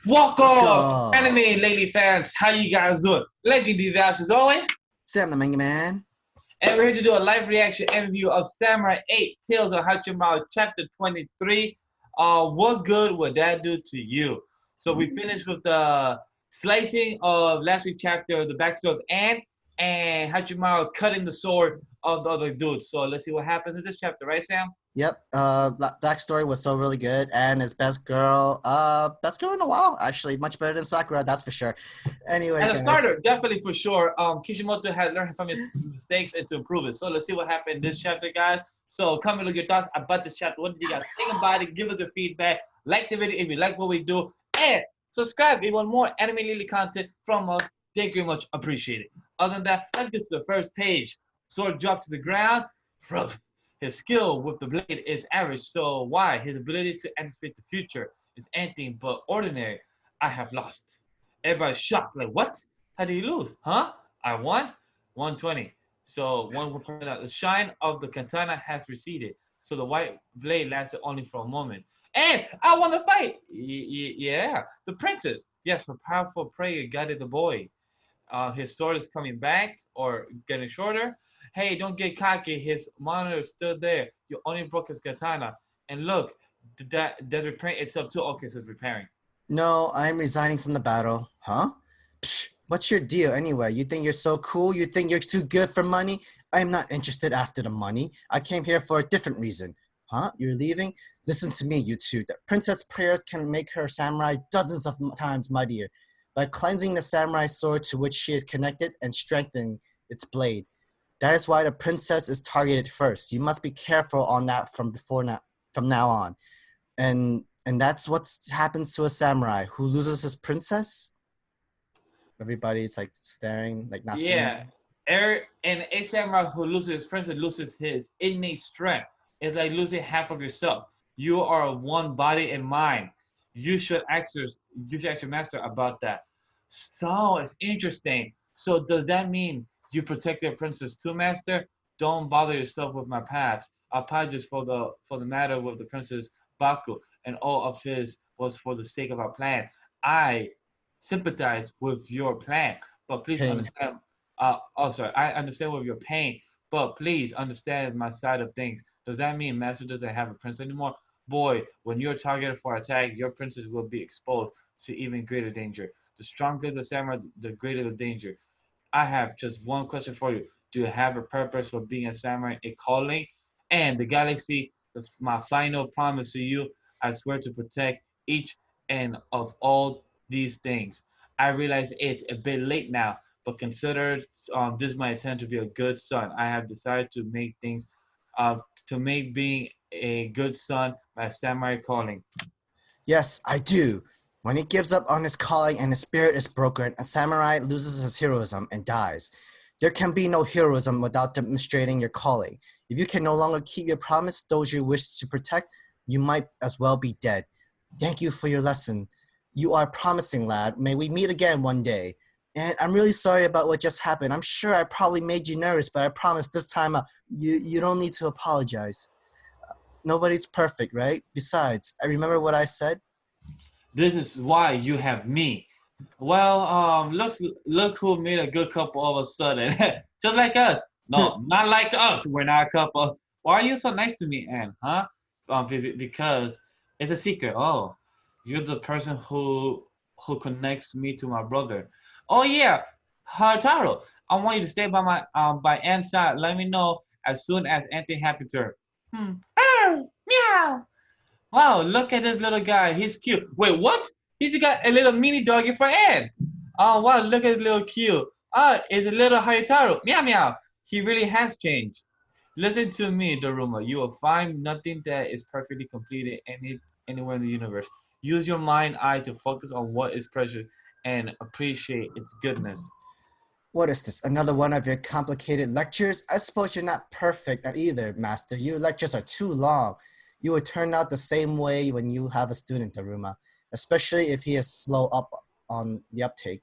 Welcome, Go. anime lady fans. How you guys doing? Legendary Vash as always, Sam the Manga Man. and we're here to do a live reaction and review of Samurai 8 Tales of Hachimaru Chapter 23. What good would that do to you? So we finished with the slicing of last week's chapter, the backstory of Anne and Hachimaru cutting the sword of the other dude. So let's see what happens in this chapter, right, Sam? Yep. Backstory was so really good, and his best girl in a while. Actually, much better than Sakura, that's for sure. Anyway, As a guys. starter, definitely for sure, Kishimoto had learned from his mistakes and to improve it. So let's see what happened in this chapter, guys. So comment with your thoughts about this chapter. What did you guys think about it? Give us your feedback. Like the video if you like what we do. And subscribe if you want more anime Lily content from us. They very much appreciate it. Other than that, let's get to the first page. Sword dropped to the ground. His skill with the blade is average. So why? His ability to anticipate the future is anything but ordinary. I have lost. Everybody's shocked. Like, what? How did you lose? Huh? I won? 120. So one will point out the shine of the katana has receded. So the white blade lasted only for a moment. And I won the fight. Yeah. The princess. Yes, her powerful prayer guided the boy. His sword is coming back or getting shorter. Hey, don't get cocky. His monitor is still there. You only broke his katana. And look, that's repairing itself too. Okay, so it's repairing. No, I'm resigning from the battle. Huh? Psh, what's your deal anyway? You think you're so cool? You think you're too good for money? I'm not interested after the money. I came here for a different reason. Huh? You're leaving? Listen to me, you two. The princess prayers can make her samurai dozens of times mightier by cleansing the samurai sword to which she is connected and strengthening its blade. That is why the princess is targeted first. You must be careful on that from now on. And that's what happens to a samurai who loses his princess. Everybody's like staring, like not seeing. Yeah. And a samurai who loses his princess loses his innate strength. It's like losing half of yourself. You are one body and mind. You should ask your master about that. So it's interesting. So does that mean you protect your princess too, master? Don't bother yourself with my past. I apologize for the matter with the princess Baku, and all of his was for the sake of our plan. I sympathize with your plan, but please Pain. understand. Sorry, I understand with your pain, but please understand my side of things. Does that mean Master doesn't have a prince anymore? Boy, when you're targeted for attack, your princess will be exposed to even greater danger. The stronger the samurai, the greater the danger. I have just one question for you. Do you have a purpose for being a samurai, a calling? And the galaxy, my final promise to you, I swear to protect each and of all these things. I realize it's a bit late now, but consider this my attempt to be a good son. I have decided uh, to make being a good son my samurai calling. Yes, I do. When he gives up on his calling and his spirit is broken, a samurai loses his heroism and dies. There can be no heroism without demonstrating your calling. If you can no longer keep your promise, those you wish to protect, you might as well be dead. Thank you for your lesson. You are promising, lad. May we meet again one day. And I'm really sorry about what just happened. I'm sure I probably made you nervous, but I promise this time you don't need to apologize. Nobody's perfect, right? Besides, I remember what I said. This is why you have me. Well, look who made a good couple all of a sudden. Just like us. No, not like us. We're not a couple. Why are you so nice to me, Anne? Huh? Because it's a secret. Oh, you're the person who connects me to my brother. Oh yeah, Hachimaru. I want you to stay by my by Anne's side. Let me know as soon as anything happens to her. Hmm. Oh, meow. Wow, look at this little guy. He's cute. Wait, what? He's got a little mini doggy for Ed. Oh, wow, look at this little cute. Ah, it's a little Haitaru. Meow meow. He really has changed. Listen to me, Daruma. You will find nothing that is perfectly completed anywhere in the universe. Use your mind eye to focus on what is precious and appreciate its goodness. What is this? Another one of your complicated lectures? I suppose you're not perfect at either, Master. Your lectures are too long. You will turn out the same way when you have a student, Daruma, especially if he is slow up on the uptake.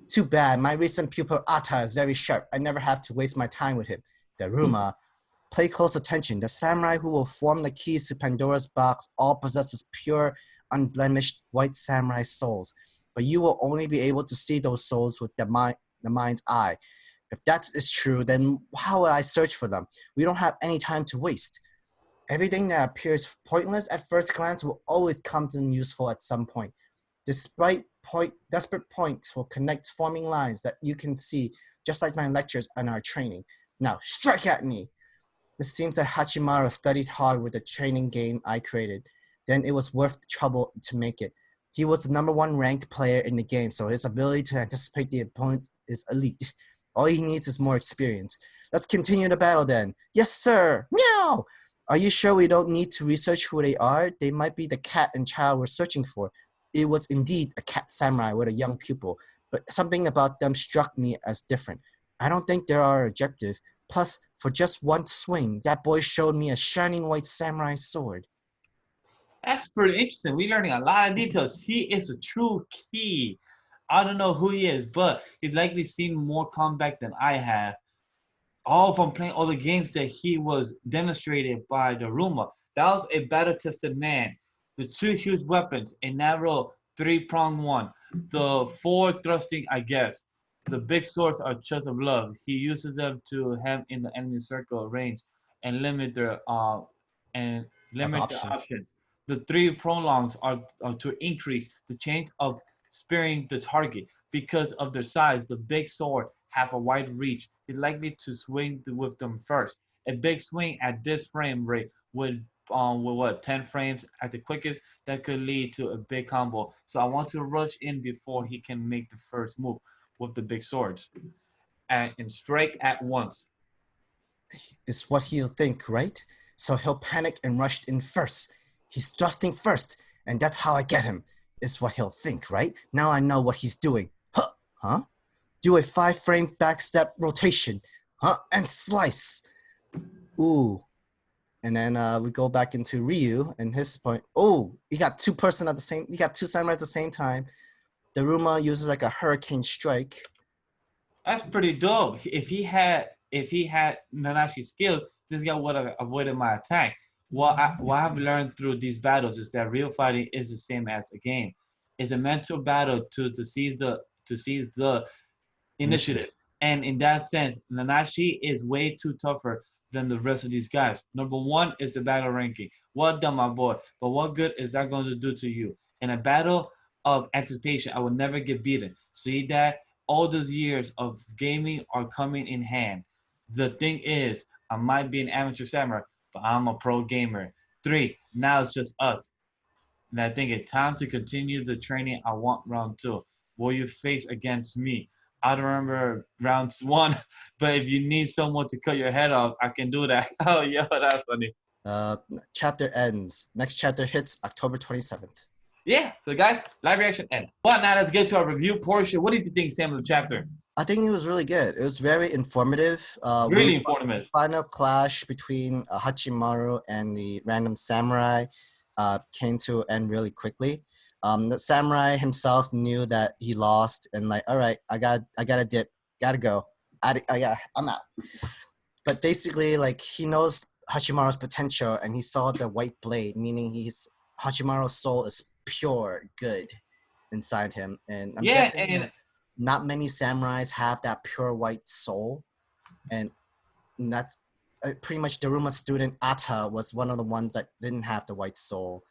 Too bad. My recent pupil Ata is very sharp. I never have to waste my time with him. Daruma, Pay close attention. The samurai who will form the keys to Pandora's box all possesses pure, unblemished white samurai souls. But you will only be able to see those souls with the mind's eye. If that is true, then how would I search for them? We don't have any time to waste. Everything that appears pointless at first glance will always come to useful at some point. Desperate points will connect forming lines that you can see, just like my lectures and our training. Now, strike at me! It seems that Hachimaru studied hard with the training game I created. Then it was worth the trouble to make it. He was the #1 ranked player in the game, so his ability to anticipate the opponent is elite. All he needs is more experience. Let's continue the battle then. Yes, sir! Meow! Are you sure we don't need to research who they are? They might be the cat and child we're searching for. It was indeed a cat samurai with a young pupil, but something about them struck me as different. I don't think they're our objective. Plus, for just one swing, that boy showed me a shining white samurai sword. That's pretty interesting. We're learning a lot of details. He is a true key. I don't know who he is, but he's likely seen more combat than I have. All from playing all the games that he was demonstrated by the Ruma. That was a battle-tested man. The 2 huge weapons, a narrow 3-pronged one, the 4 thrusting, I guess. The big swords are chests of love. He uses them to hem in the enemy circle range and limit their options. The 3 prolongs are to increase the chance of sparing the target. Because of their size, the big sword have a wide reach. It's likely to swing with them first. A big swing at this frame rate would with 10 frames at the quickest, that could lead to a big combo. So I want to rush in before he can make the first move with the big swords and strike at once. Is what he'll think, right? So he'll panic and rush in first. He's thrusting first, and that's how I get him. Is what he'll think, right? Now I know what he's doing. Huh? Do a 5-frame backstep rotation. And slice. Ooh. And then we go back into Ryu and his point. Oh, he got 2 samurai at the same time. The Ruma uses like a hurricane strike. That's pretty dope. If he had Nanashi's skill, this guy would have avoided my attack. What I've learned through these battles is that real fighting is the same as a game. It's a mental battle to seize the initiative. And in that sense, Nanashi is way too tougher than the rest of these guys. #1 is the battle ranking. Well done, my boy. But what good is that going to do to you? In a battle of anticipation, I will never get beaten. See that? All those years of gaming are coming in hand. The thing is, I might be an amateur samurai, but I'm a pro gamer. 3, now it's just us. And I think it's time to continue the training. I want round 2. Will you face against me? I don't remember round 1, but if you need someone to cut your head off, I can do that. Oh, yo, that's funny. Chapter ends. Next chapter hits October 27th. Yeah, so guys, live reaction end. But now let's get to our review portion. What did you think, Sam, of the chapter? I think it was really good. It was very informative. Really informative. The final clash between Hachimaru and the random samurai came to an end really quickly. The samurai himself knew that he lost and like, all right, I gotta dip, gotta go. I'm out. But basically, like, he knows Hachimaru's potential and he saw the white blade, meaning Hachimaru's soul is pure good inside him. And I'm guessing that not many samurais have that pure white soul. And that's pretty much Daruma's student Ata was one of the ones that didn't have the white soul.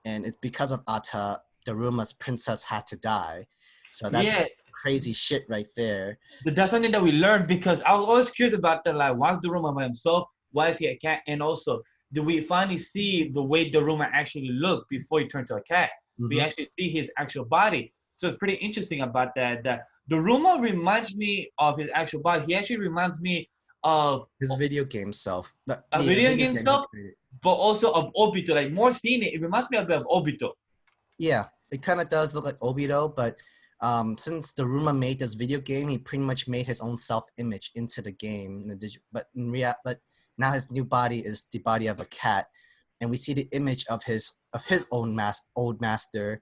And it's because of Ata, Daruma's princess had to die. So that's crazy shit right there. But that's something that we learned, because I was always curious about that. Like, why's Daruma by himself? Why is he a cat? And also, do we finally see the way Daruma actually looked before he turned to a cat? Mm-hmm. We actually see his actual body. So it's pretty interesting about that. That Daruma reminds me of his actual body. He actually reminds me of his video game self. A video game self, but also of Obito. Like, more seeing it reminds me a bit of Obito. Yeah, it kind of does look like Obito, but since Daruma made this video game, he pretty much made his own self-image into the game. But now his new body is the body of a cat, and we see the image of his own old master,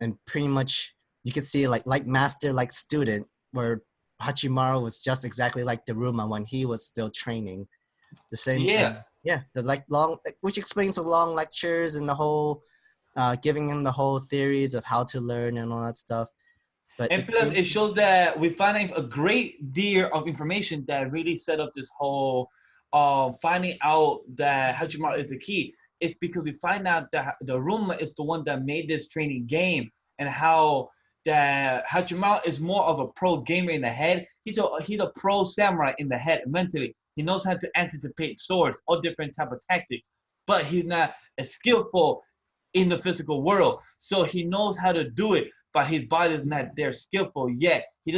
and pretty much you can see like master, like student, where Hachimaru was just exactly like Daruma when he was still training. The same. Yeah. Yeah, the like long, which explains the long lectures and the whole, giving him the whole theories of how to learn and all that stuff. But And plus, it shows that we find a great deal of information that really set up this whole finding out that Hachimaru is the key. It's because we find out that the Ruma is the one that made this training game, and how that Hachimaru is more of a pro gamer in the head. He's a pro samurai in the head mentally. He knows how to anticipate swords, all different type of tactics, but he's not as skillful in the physical world. So he knows how to do it, but his body is not there skillful yet. He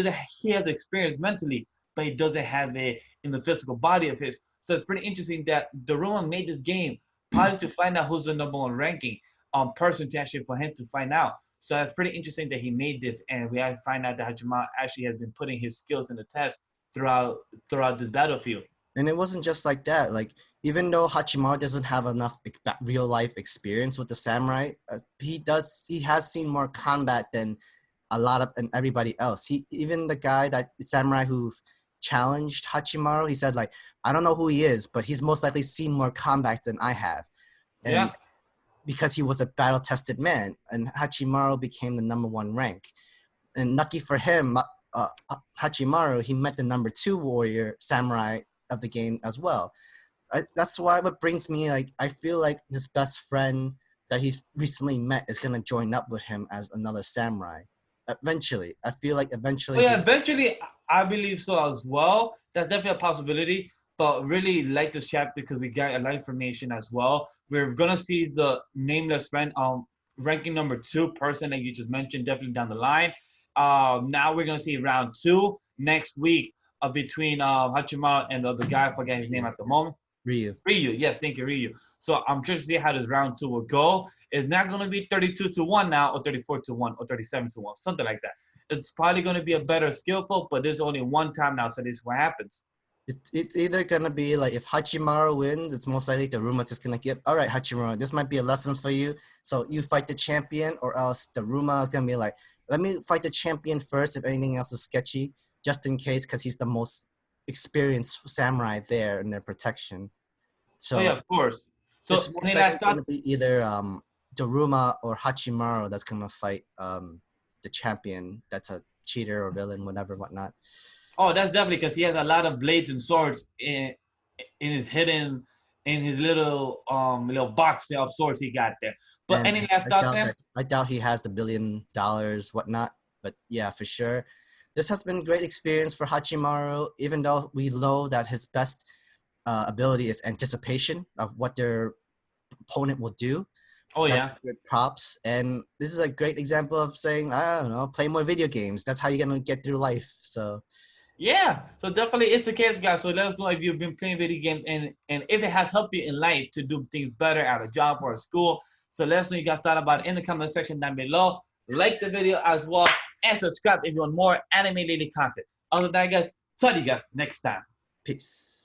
has experience mentally, but he doesn't have it in the physical body of his. So it's pretty interesting that Daruma made this game probably to find out who's the number one ranking person to actually for him to find out. So it's pretty interesting that he made this, and we find out that Hajima actually has been putting his skills in the test throughout this battlefield. And it wasn't just like that. Like, even though Hachimaru doesn't have enough real life experience with the samurai, he has seen more combat than a lot of and everybody else. Even the guy, that samurai who challenged Hachimaru, he said, like, I don't know who he is, but he's most likely seen more combat than I have. And yeah. Because he was a battle tested man, and Hachimaru became the number one rank. And lucky for him, Hachimaru, he met the number 2 warrior samurai of the game as well. That's why what brings me, like, I feel like his best friend that he recently met is gonna join up with him as another samurai. Eventually, I feel like eventually. Oh, yeah, eventually, I believe so as well. That's definitely a possibility. But really like this chapter because we got a lot of information as well. We're gonna see the nameless friend, ranking number 2 person that you just mentioned, definitely down the line. Now we're gonna see round 2 next week between Hachimaru and the other guy. I forget his name at the moment. Ryu. Yes, thank you, Ryu. So I'm curious to see how this round 2 will go. It's not going to be 32-1 now, or 34-1, or 37-1, something like that. It's probably going to be a better skillful, but there's only one time now, so this is what happens. It's either going to be like, if Hachimaru wins, it's most likely the Ruma just going to give, all right, Hachimaru, this might be a lesson for you. So you fight the champion, or else the Ruma is going to be like, let me fight the champion first if anything else is sketchy, just in case, because he's the most experienced samurai there in their protection. So yeah, of course. So it's most likely going to be either Daruma or Hachimaru that's going to fight the champion that's a cheater or villain, whatever, whatnot. Oh, that's definitely because he has a lot of blades and swords in his hidden, in his little box of swords he got there. But any last thoughts, Sam? I doubt he has the $1 billion, whatnot. But yeah, for sure. This has been a great experience for Hachimaru, even though we know that his best ability is anticipation of what their opponent will do. Oh, yeah. That's good props. And this is a great example of saying, I don't know, play more video games. That's how you're going to get through life. So yeah, so definitely it's the case, guys. So let us know if you've been playing video games and if it has helped you in life to do things better at a job or a school. So let us know you guys thought about it in the comment section down below. Like the video as well and subscribe if you want more anime related content. Other than that, guys, talk to you guys next time. Peace.